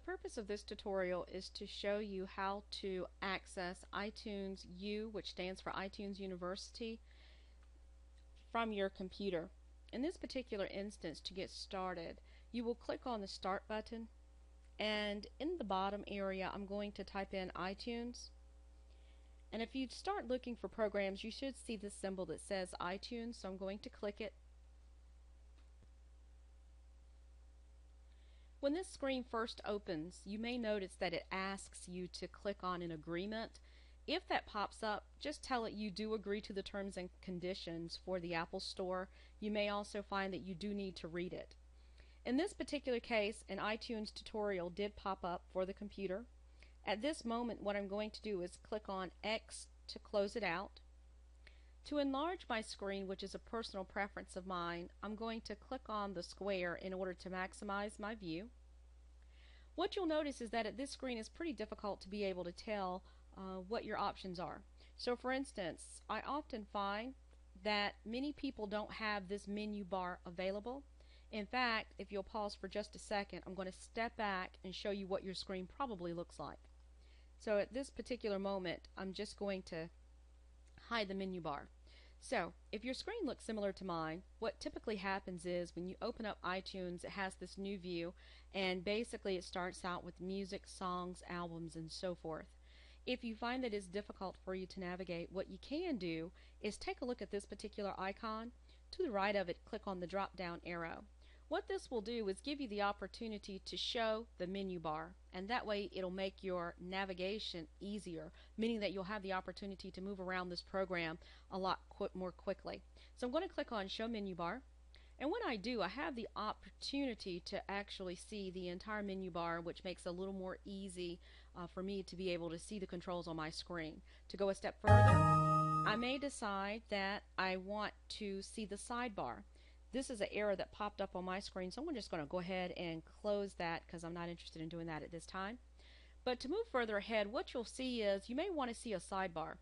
purpose of this tutorial is to show you how to access iTunes U, which stands for iTunes University, from your computer. In this particular instance, to get started, you will click on the Start button, and in the bottom area I'm going to type in iTunes. And if you start looking for programs, you should see this symbol that says iTunes, so I'm going to click it. When this screen first opens, you may notice that it asks you to click on an agreement. If that pops up, just tell it you do agree to the terms and conditions for the Apple Store. You may also find that you do need to read it. In this particular case, an iTunes tutorial did pop up for the computer. At this moment, what I'm going to do is click on X to close it out. To enlarge my screen, which is a personal preference of mine, I'm going to click on the square in order to maximize my view. What you'll notice is that at this screen it's pretty difficult to be able to tell what your options are. So for instance, I often find that many people don't have this menu bar available. In fact, if you'll pause for just a second, I'm going to step back and show you what your screen probably looks like. So at this particular moment, I'm just going to hide the menu bar. So if your screen looks similar to mine, what typically happens is when you open up iTunes, it has this new view, and basically it starts out with music, songs, albums, and so forth. If you find that it's difficult for you to navigate, what you can do is take a look at this particular icon. To the right of it, click on the drop down arrow. What this will do is give you the opportunity to show the menu bar, and that way it'll make your navigation easier, meaning that you'll have the opportunity to move around this program a lot more quickly. So I'm going to click on Show Menu Bar, and when I do, I have the opportunity to actually see the entire menu bar, which makes it a little more easy for me to be able to see the controls on my screen. To go a step further, I may decide that I want to see the sidebar. This is an error that popped up on my screen, so I'm just going to go ahead and close that because I'm not interested in doing that at this time. But to move further ahead, what you'll see is you may want to see a sidebar.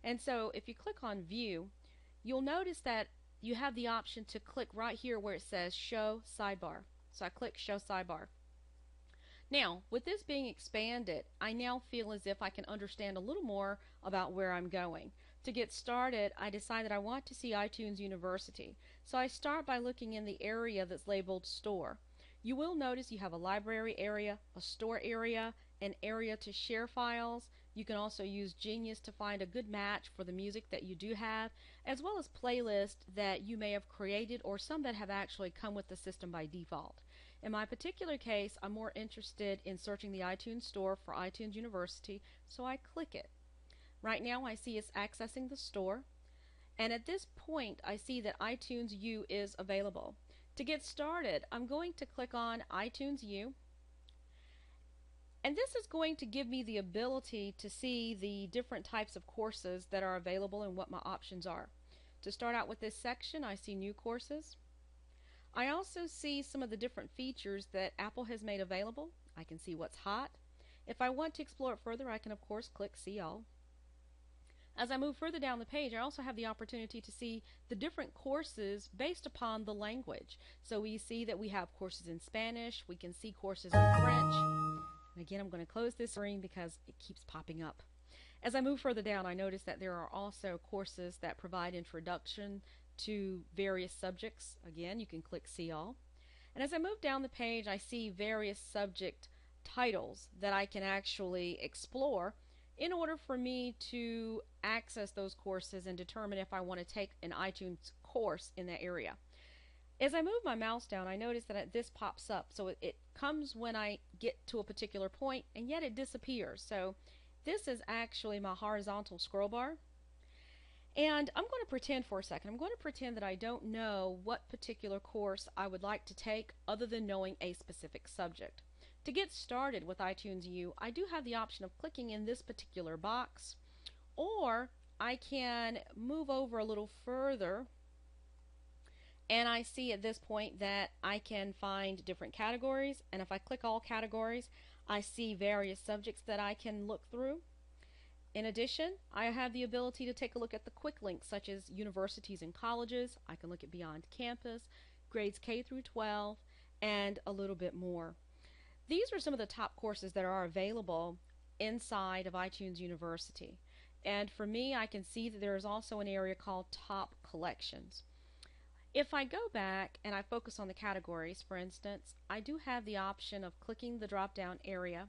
And so if you click on View, you'll notice that you have the option to click right here where it says Show Sidebar. So I click Show Sidebar. Now, with this being expanded, I now feel as if I can understand a little more about where I'm going. To get started, I decided I want to see iTunes University. So I start by looking in the area that's labeled Store. You will notice you have a library area, a store area, an area to share files. You can also use Genius to find a good match for the music that you do have, as well as playlists that you may have created or some that have actually come with the system by default. In my particular case, I'm more interested in searching the iTunes Store for iTunes University, so I click it. Right now I see it's accessing the store, and at this point I see that iTunes U is available. To get started, I'm going to click on iTunes U, and this is going to give me the ability to see the different types of courses that are available and what my options are. To start out with this section, I see new courses. I also see some of the different features that Apple has made available. I can see what's hot. If I want to explore it further, I can of course click See All. As I move further down the page, I also have the opportunity to see the different courses based upon the language. So we see that we have courses in Spanish, we can see courses in French. And again, I'm going to close this screen because it keeps popping up. As I move further down, I notice that there are also courses that provide introduction to various subjects. Again, you can click See All. And as I move down the page, I see various subject titles that I can actually explore in order for me to access those courses and determine if I want to take an iTunes course in that area. As I move my mouse down, I notice that this pops up. So it comes when I get to a particular point, and yet it disappears. So this is actually my horizontal scroll bar. And I'm going to pretend for a second. I'm going to pretend that I don't know what particular course I would like to take other than knowing a specific subject. To get started with iTunes U, I do have the option of clicking in this particular box, or I can move over a little further, and I see at this point that I can find different categories, and if I click all categories, I see various subjects that I can look through. In addition, I have the ability to take a look at the quick links such as universities and colleges. I can look at Beyond Campus, grades K through 12, and a little bit more. These are some of the top courses that are available inside of iTunes University. And for me, I can see that there is also an area called Top Collections. If I go back and I focus on the categories, for instance, I do have the option of clicking the drop down area.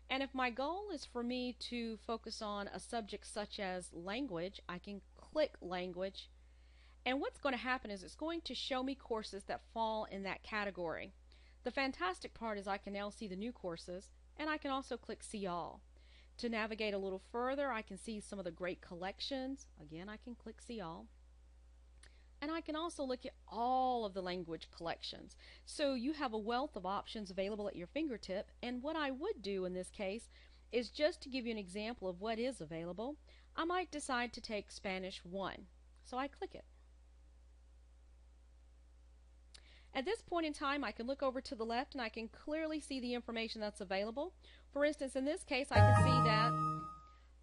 And if my goal is for me to focus on a subject such as language, I can click language. And what's going to happen is it's going to show me courses that fall in that category. The fantastic part is I can now see the new courses, and I can also click See All. To navigate a little further, I can see some of the great collections. Again, I can click See All. And I can also look at all of the language collections. So you have a wealth of options available at your fingertip. And what I would do in this case is, just to give you an example of what is available, I might decide to take Spanish 1. So I click it. At this point in time, I can look over to the left and I can clearly see the information that's available. For instance, in this case, I can see that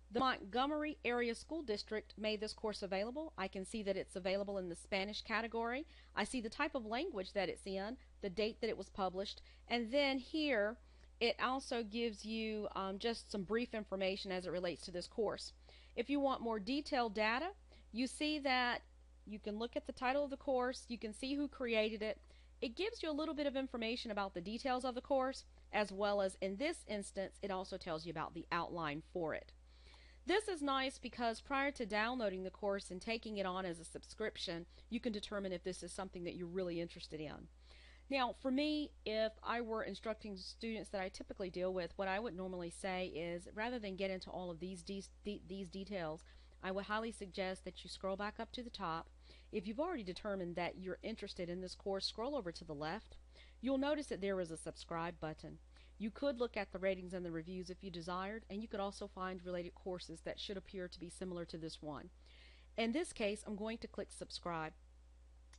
the Montgomery Area School District made this course available. I can see that it's available in the Spanish category. I see the type of language that it's in, the date that it was published, and then here it also gives you just some brief information as it relates to this course. If you want more detailed data, you see that you can look at the title of the course, you can see who created it. It gives you a little bit of information about the details of the course, as well as in this instance, it also tells you about the outline for it. This is nice because prior to downloading the course and taking it on as a subscription, you can determine if this is something that you're really interested in. Now, for me, if I were instructing students that I typically deal with, what I would normally say is, rather than get into all of these details, I would highly suggest that you scroll back up to the top. If you've already determined that you're interested in this course, scroll over to the left. You'll notice that there is a subscribe button. You could look at the ratings and the reviews if you desired, and you could also find related courses that should appear to be similar to this one. In this case, I'm going to click subscribe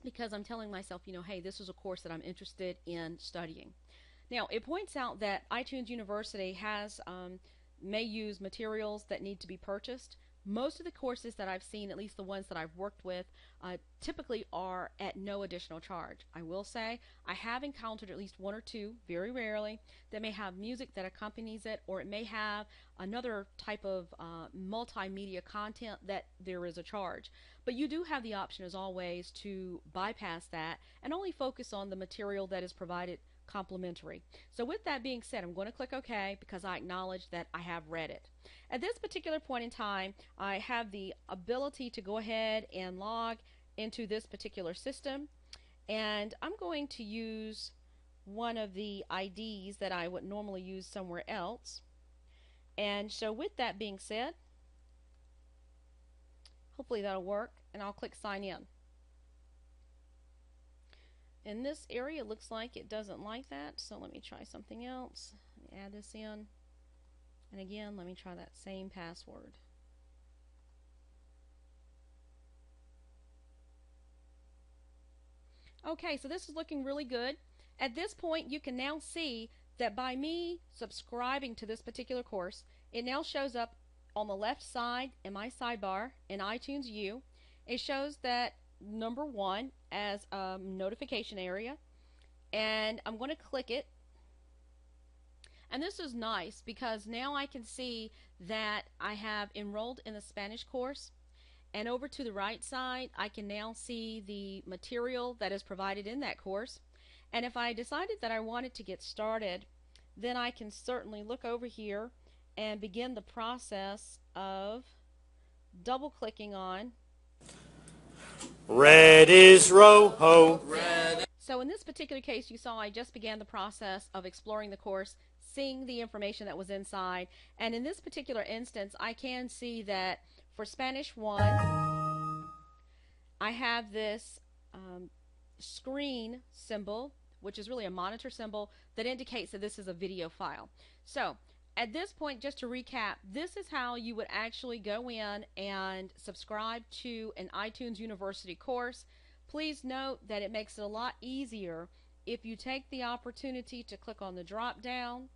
because I'm telling myself, hey, this is a course that I'm interested in studying. Now, it points out that iTunes University may use materials that need to be purchased. Most of the courses that I've seen, at least the ones that I've worked with, typically are at no additional charge. I will say I have encountered at least one or two, very rarely, that may have music that accompanies it, or it may have another type of multimedia content that there is a charge. But you do have the option, as always, to bypass that and only focus on the material that is provided complimentary. So with that being said, I'm going to click OK because I acknowledge that I have read it. At this particular point in time, I have the ability to go ahead and log into this particular system, and I'm going to use one of the IDs that I would normally use somewhere else. And so with that being said, hopefully that'll work, and I'll click sign in. In this area, it looks like it doesn't like that, so let me try something else. Let me add this in. And again, let me try that same password. Okay, so this is looking really good. At this point, you can now see that by me subscribing to this particular course, it now shows up on the left side in my sidebar in iTunes U. It shows that number 1 as a notification area, and I'm going to click it. And this is nice because now I can see that I have enrolled in the Spanish course, and over to the right side I can now see the material that is provided in that course. And if I decided that I wanted to get started, then I can certainly look over here and begin the process of double clicking on Red is Rojo. Red. So in this particular case, you saw I just began the process of exploring the course, seeing the information that was inside. And in this particular instance, I can see that for Spanish 1, I have this screen symbol, which is really a monitor symbol that indicates that this is a video file. So at this point, just to recap, this is how you would actually go in and subscribe to an iTunes University course. Please note that it makes it a lot easier if you take the opportunity to click on the drop down.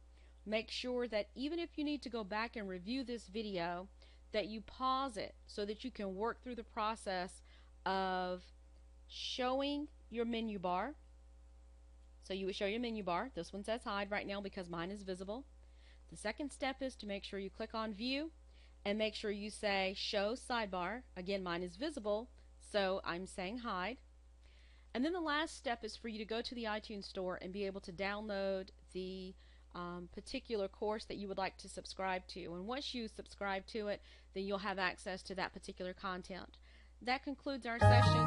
Make sure that even if you need to go back and review this video, that you pause it so that you can work through the process of showing your menu bar. So So you would show your menu bar. This one says hide right now because mine is visible. The second step is to make sure you click on view and make sure you say show sidebar. Again, mine is visible, so I'm saying hide. And then the last step is for you to go to the iTunes store and be able to download the particular course that you would like to subscribe to. And once you subscribe to it, then you'll have access to that particular content. That concludes our session.